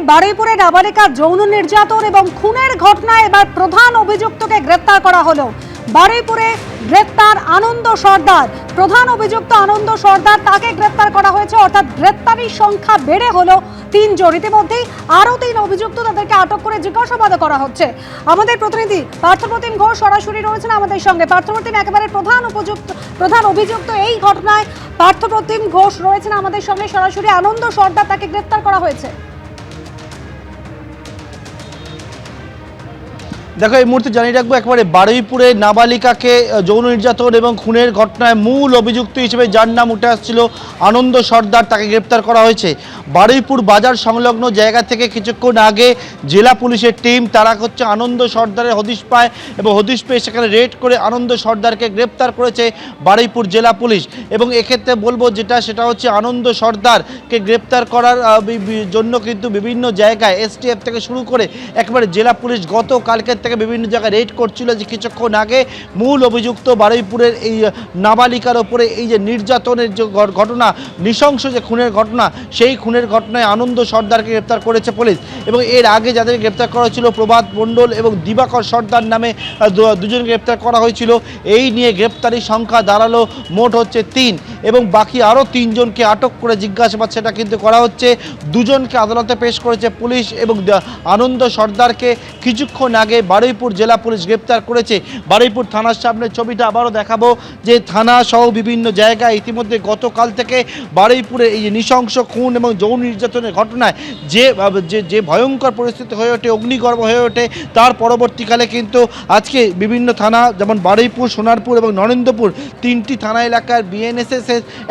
বারুইপুরে নাবালিকা যৌন নির্যাতন এবং খুনের ঘটনায় এবার প্রধান অভিযুক্তকে গ্রেপ্তার করা হলো। বারুইপুরে গ্রেপ্তার আনন্দ সর্দার, প্রধান অভিযুক্ত আনন্দ সর্দার, তাকে গ্রেপ্তার করা হয়েছে। অর্থাৎ গ্রেপ্তারির সংখ্যা বেড়ে হলো 3 জন। ইতিমধ্যেই আরো 3 অভিযুক্ত, তাদেরকে আটক করে জিজ্ঞাসাবাদ করা হচ্ছে। আমাদের প্রতিনিধি পার্থপ্রতিম ঘোষ সরাসরি রয়েছেন আমাদের সঙ্গে। পার্থপ্রতিম, একেবারে প্রধান অভিযুক্ত এই ঘটনায় পার্থপ্রতিম ঘোষ রয়েছেন আমাদের সঙ্গে সরাসরি। আনন্দ সর্দার, তাকে গ্রেপ্তার করা হয়েছে। দেখো, এই মুহূর্তে জানিয়ে রাখবো, একেবারে বারুইপুরে নাবালিকাকে যৌন নির্যাতন এবং খুনের ঘটনায় মূল অভিযুক্ত হিসেবে যার নাম উঠে আসছিল আনন্দ সর্দার, তাকে গ্রেপ্তার করা হয়েছে। বারুইপুর বাজার সংলগ্ন জায়গা থেকে কিছুক্ষণ আগে জেলা পুলিশের টিম তারা হচ্ছে আনন্দ সর্দারের হদিশ পায় এবং হদিশ পেয়ে সেখানে রেড করে আনন্দ সর্দারকে গ্রেপ্তার করেছে বারুইপুর জেলা পুলিশ। এবং এক্ষেত্রে বলবো সেটা হচ্ছে আনন্দ সর্দারকে গ্রেপ্তার করার জন্য কিন্তু বিভিন্ন জায়গায় এসটিএফ থেকে শুরু করে একেবারে জেলা পুলিশ গতকালকের থেকে বিভিন্ন জায়গায় রেড করছিল। যে কিছুক্ষণ আগে মূল অভিযুক্ত বারুইপুরের এই নাবালিকার ওপরে এই যে নির্যাতনের যে ঘটনা, নৃশংস যে খুনের ঘটনা, সেই খুনের ঘটনায় আনন্দ সর্দারকে গ্রেপ্তার করেছে পুলিশ। এবং এর আগে যাদের গ্রেপ্তার করা হয়েছিল প্রভাত মণ্ডল এবং দিবাকর সর্দার নামে দুজন গ্রেপ্তার করা হয়েছিল। এই নিয়ে গ্রেপ্তারির সংখ্যা দাঁড়ালো মোট হচ্ছে 3 এবং বাকি আরও 3 জনকে আটক করে জিজ্ঞাসাবাদ সেটা কিন্তু করা হচ্ছে। 2 জনকে আদালতে পেশ করেছে পুলিশ এবং আনন্দ সর্দারকে কিছুক্ষণ আগে বারুইপুর জেলা পুলিশ গ্রেপ্তার করেছে। বারুইপুর থানার সামনে ছবিটা আবারও দেখাবো, যে থানা সহ বিভিন্ন জায়গায় ইতিমধ্যে গতকাল থেকে বারুইপুরে এই নৃশংস খুন এবং যৌন নির্যাতনের ঘটনায় যে ভয়ঙ্কর পরিস্থিতি হয়ে ওঠে, অগ্নিগর্ভ হয়ে ওঠে, তার পরবর্তীকালে কিন্তু আজকে বিভিন্ন থানা যেমন বারুইপুর, সোনারপুর এবং নরেন্দ্রপুর 3টি থানা এলাকার বিএনএসএস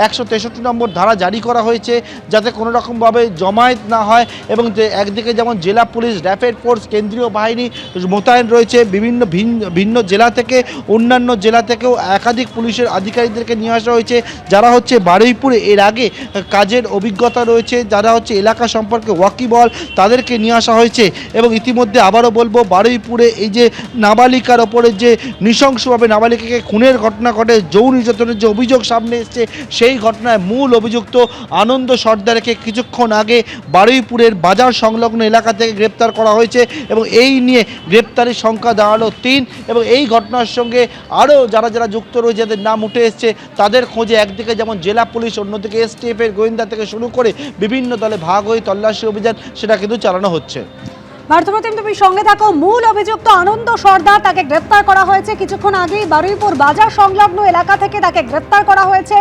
163 নম্বর ধারা জারি করা হয়েছে, যাতে কোনো রকমভাবে জমায়েত না হয়। এবং একদিকে যেমন জেলা পুলিশ, র্যাপিড ফোর্স, কেন্দ্রীয় বাহিনী মোতায়েন রয়েছে, বিভিন্ন ভিন্ন জেলা থেকে অন্যান্য জেলা থেকেও একাধিক পুলিশের আধিকারিকদেরকে নিয়ে আসা হয়েছে, যারা হচ্ছে বারুইপুরে এর আগে কাজের অভিজ্ঞতা রয়েছে, যারা হচ্ছে এলাকা সম্পর্কে ওয়াকিবল, তাদেরকে নিয়ে আসা হয়েছে। এবং ইতিমধ্যে আবারও বলবো, বারুইপুরে এই যে নাবালিকার ওপরে যে নৃশংসভাবে নাবালিকাকে খুনের ঘটনা ঘটে, যৌন নির্যাতনের যে অভিযোগ সামনে এসছে, সেই ঘটনায় মূল অভিযুক্ত আনন্দ সর্দারকে কিছুক্ষণ আগে বারুইপুরের বাজার সংলগ্ন এলাকা থেকে গ্রেপ্তার করা হয়েছে। এবং এই নিয়ে গ্রেপ্তারির সংখ্যা দাঁড়ালো 3 এবং এই ঘটনার সঙ্গে আরও যারা যুক্ত রয়েছে, যাদের নাম উঠে এসছে, তাদের খোঁজে একদিকে যেমন জেলা পুলিশ, অন্যদিকে এসটিএফের গোয়েন্দা থেকে শুরু করে বিভিন্ন দলে ভাগ হয়ে তল্লাশি অভিযান সেটা কিন্তু চালানো হচ্ছে। পার্থপ্রতিম, তুমি সঙ্গে থাকো। মূল অভিযুক্ত আনন্দ সর্দার, তাকে গ্রেপ্তার করা হয়েছে কিছুক্ষণ আগেই বারুইপুর বাজার সংলগ্ন এলাকা থেকে তাকে গ্রেপ্তার করা হয়েছে।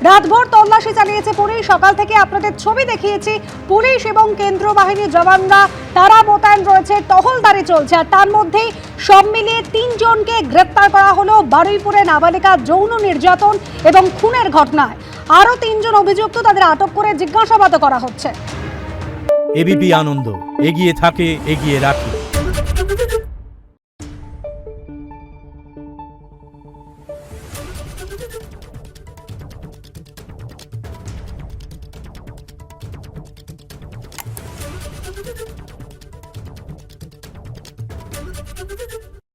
রাতভর তল্লাশি চালিয়েছে পুলিশ। সকাল থেকে আপনাদের ছবি দেখিয়েছি, পুলিশ এবং কেন্দ্র বাহিনীর জওয়ানরা তারা মোতায়েন রয়েছে, টহলদারি চলছে। আর তার মধ্যেই সব মিলিয়ে 3 জনকে গ্রেপ্তার করা হলো বারুইপুরে নাবালিকা যৌন নির্যাতন এবং খুনের ঘটনায়। আরও 3 জন অভিযুক্ত, তাদের আটক করে জিজ্ঞাসাবাদ করা হচ্ছে। এবিপি আনন্দ, এগিয়ে থাকে, এগিয়ে রাখে।